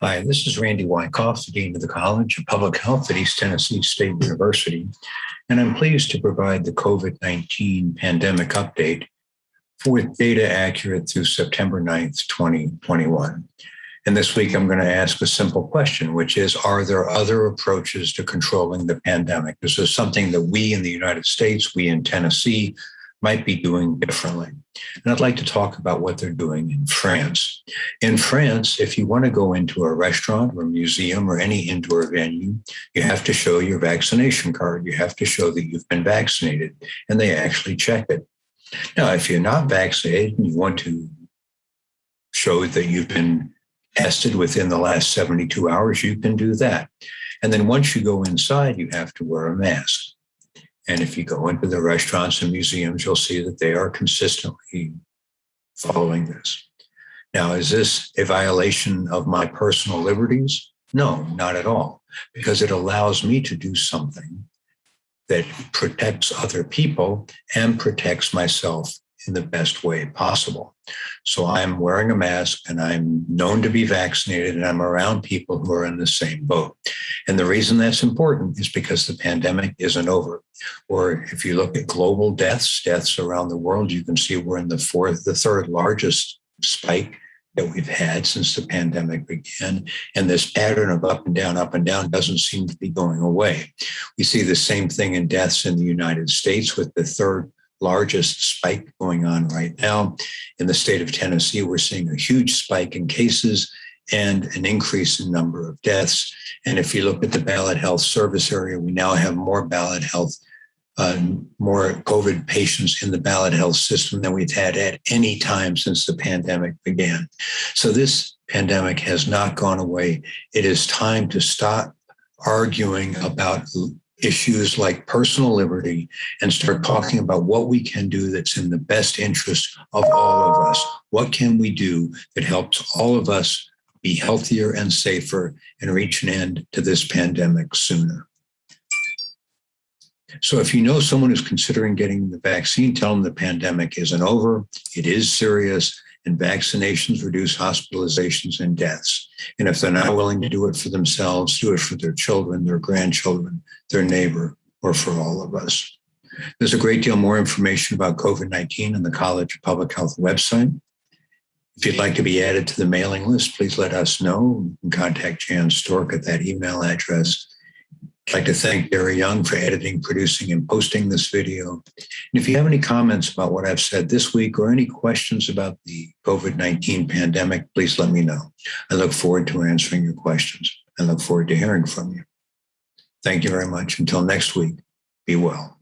Hi, this is Randy Wykoff, the Dean of the College of Public Health at East Tennessee State University, and I'm pleased to provide the COVID-19 pandemic update with data accurate through September 9th, 2021. And this week, I'm going to ask a simple question, which is, are there other approaches to controlling the pandemic? This is something that we in the United States, we in Tennessee, might be doing differently. And I'd like to talk about what they're doing in France. In France, if you want to go into a restaurant or museum or any indoor venue, you have to show your vaccination card. You have to show that you've been vaccinated, and they actually check it. Now, if you're not vaccinated and you want to show that you've been tested within the last 72 hours, you can do that. And then once you go inside, you have to wear a mask. And if you go into the restaurants and museums, you'll see that they are consistently following this. Now, is this a violation of my personal liberties? No, not at all, because it allows me to do something that protects other people and protects myself in the best way possible. So I'm wearing a mask and I'm known to be vaccinated and I'm around people who are in the same boat. And the reason that's important is because the pandemic isn't over. Or if you look at global deaths around the world, you can see we're in the third largest spike that we've had since the pandemic began. And this pattern of up and down doesn't seem to be going away. We see the same thing in deaths in the United States with the third largest spike going on right now. In the state of Tennessee, we're seeing a huge spike in cases and an increase in number of deaths. And if you look at the ballot health service area, we now have more more COVID patients in the ballot health system than we've had at any time since the pandemic began. So this pandemic has not gone away. It is time to stop arguing about issues like personal liberty and start talking about what we can do that's in the best interest of all of us. What can we do that helps all of us be healthier and safer and reach an end to this pandemic sooner? So if you know someone who's considering getting the vaccine, tell them the pandemic isn't over. It is serious, and vaccinations reduce hospitalizations and deaths. And if they're not willing to do it for themselves, do it for their children, their grandchildren, their neighbor, or for all of us. There's a great deal more information about COVID-19 on the College of Public Health website. If you'd like to be added to the mailing list, please let us know. You can contact Jan Stork at that email address. I'd like to thank Gary Young for editing, producing, and posting this video. And if you have any comments about what I've said this week or any questions about the COVID-19 pandemic, please let me know. I look forward to answering your questions. I look forward to hearing from you. Thank you very much. Until next week, be well.